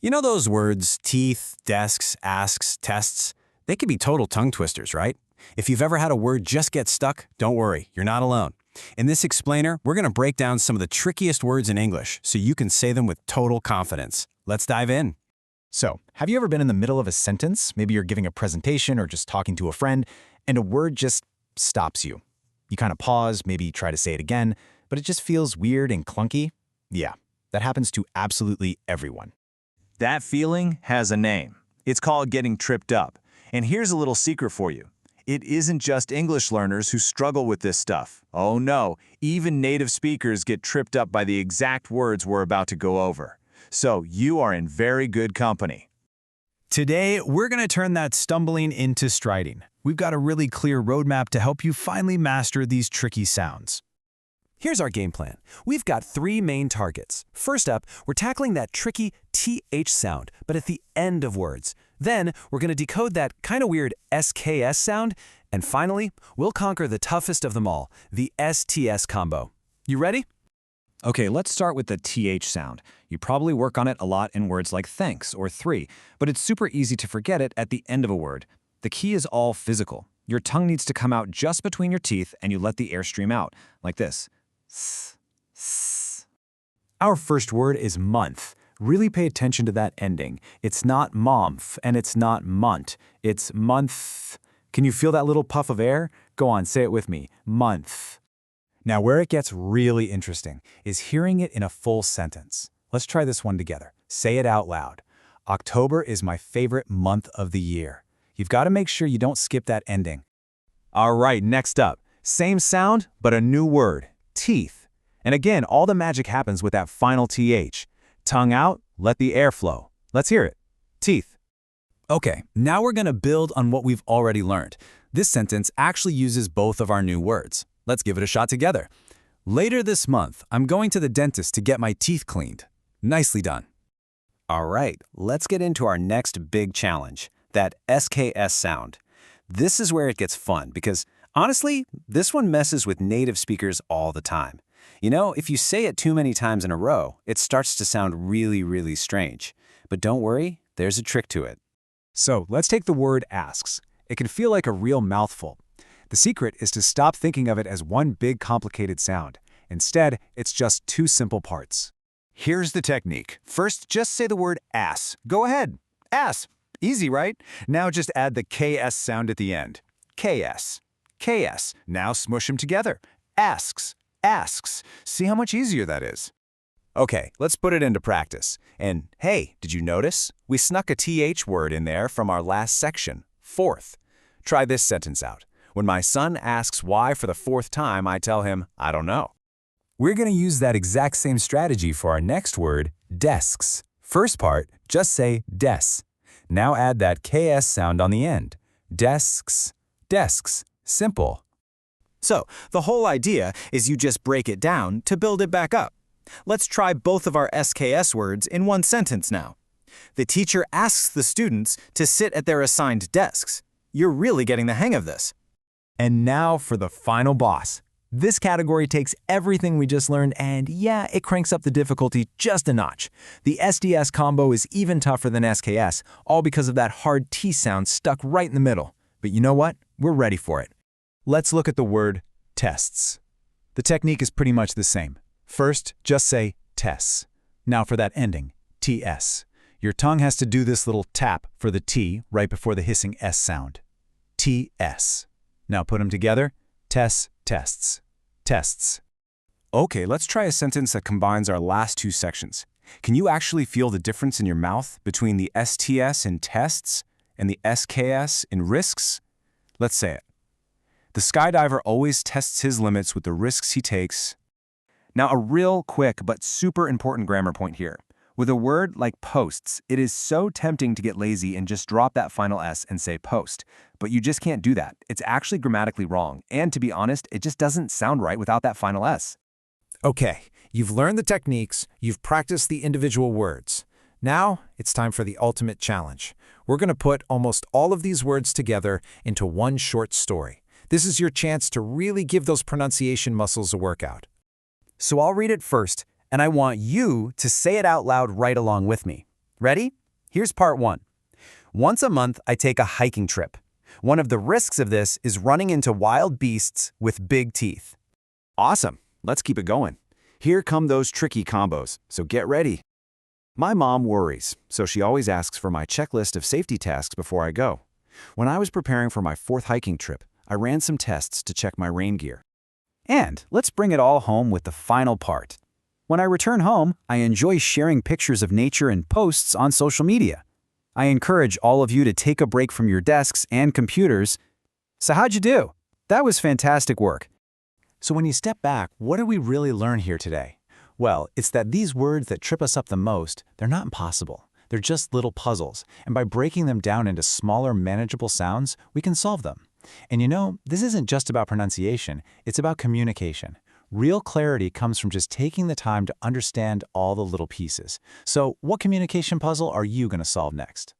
You know those words, teeth, desks, asks, tests? They can be total tongue twisters, right? If you've ever had a word just get stuck, don't worry, you're not alone. In this explainer, we're going to break down some of the trickiest words in English so you can say them with total confidence. Let's dive in. So, have you ever been in the middle of a sentence, maybe you're giving a presentation or just talking to a friend, and a word just stops you? You kind of pause, maybe try to say it again, but it just feels weird and clunky? Yeah, that happens to absolutely everyone. That feeling has a name. It's called getting tripped up. And here's a little secret for you. It isn't just English learners who struggle with this stuff. Oh no, even native speakers get tripped up by the exact words we're about to go over. So you are in very good company. Today, we're going to turn that stumbling into striding. We've got a really clear roadmap to help you finally master these tricky sounds. Here's our game plan. We've got 3 main targets. First up, we're tackling that tricky TH sound, but at the end of words. Then, we're going to decode that kind of weird SKS sound. And finally, we'll conquer the toughest of them all, the STS combo. You ready? Okay, let's start with the TH sound. You probably work on it a lot in words like thanks or three, but it's super easy to forget it at the end of a word. The key is all physical. Your tongue needs to come out just between your teeth and you let the air stream out, like this. Our first word is month. Really pay attention to that ending. It's not momf and it's not munt. It's month. Can you feel that little puff of air? Go on, say it with me. Month. Now, where it gets really interesting is hearing it in a full sentence. Let's try this one together. Say it out loud. October is my favorite month of the year. You've got to make sure you don't skip that ending. All right, next up. Same sound, but a new word. Teeth. And again, all the magic happens with that final TH. Tongue out, let the air flow. Let's hear it. Teeth. Okay, now we're going to build on what we've already learned. This sentence actually uses both of our new words. Let's give it a shot together. Later this month, I'm going to the dentist to get my teeth cleaned. Nicely done. All right, let's get into our next big challenge, that SKS sound. This is where it gets fun because, honestly, this one messes with native speakers all the time. You know, if you say it too many times in a row, it starts to sound really, really strange. But don't worry, there's a trick to it. So let's take the word asks. It can feel like a real mouthful. The secret is to stop thinking of it as one big complicated sound. Instead, it's just 2 simple parts. Here's the technique. First, just say the word ass. Go ahead. Ass. Easy, right? Now just add the KS sound at the end. KS. KS. Now smush them together. Asks. Asks. See how much easier that is. Okay, let's put it into practice. And hey, did you notice? We snuck a TH word in there from our last section, fourth. Try this sentence out. When my son asks why for the 4th time, I tell him, I don't know. We're going to use that exact same strategy for our next word, desks. First part, just say des. Now add that KS sound on the end. Desks. Desks. Simple. So, the whole idea is you just break it down to build it back up. Let's try both of our SKS words in one sentence now. The teacher asks the students to sit at their assigned desks. You're really getting the hang of this. And now for the final boss. This category takes everything we just learned and, yeah, it cranks up the difficulty just a notch. The SDS combo is even tougher than SKS, all because of that hard T sound stuck right in the middle. But you know what? We're ready for it. Let's look at the word tests. The technique is pretty much the same. First, just say tests. Now for that ending, TS. Your tongue has to do this little tap for the T right before the hissing S sound. TS. Now put them together. Tests, tests, tests. Okay, let's try a sentence that combines our last 2 sections. Can you actually feel the difference in your mouth between the STS in tests and the SKS in risks? Let's say it. The skydiver always tests his limits with the risks he takes. Now, a real quick but super important grammar point here. With a word like posts, it is so tempting to get lazy and just drop that final S and say post. But you just can't do that. It's actually grammatically wrong. And to be honest, it just doesn't sound right without that final S. Okay, you've learned the techniques, you've practiced the individual words. Now, it's time for the ultimate challenge. We're going to put almost all of these words together into one short story. This is your chance to really give those pronunciation muscles a workout. So I'll read it first, and I want you to say it out loud right along with me. Ready? Here's part one. Once a month, I take a hiking trip. One of the risks of this is running into wild beasts with big teeth. Awesome. Let's keep it going. Here come those tricky combos, so get ready. My mom worries, so she always asks for my checklist of safety tasks before I go. When I was preparing for my 4th hiking trip, I ran some tests to check my rain gear. And let's bring it all home with the final part. When I return home, I enjoy sharing pictures of nature and posts on social media. I encourage all of you to take a break from your desks and computers. So how'd you do? That was fantastic work. So when you step back, what did we really learn here today? Well, it's that these words that trip us up the most, they're not impossible. They're just little puzzles, and by breaking them down into smaller, manageable sounds, we can solve them. And you know, this isn't just about pronunciation, it's about communication. Real clarity comes from just taking the time to understand all the little pieces. So what communication puzzle are you going to solve next?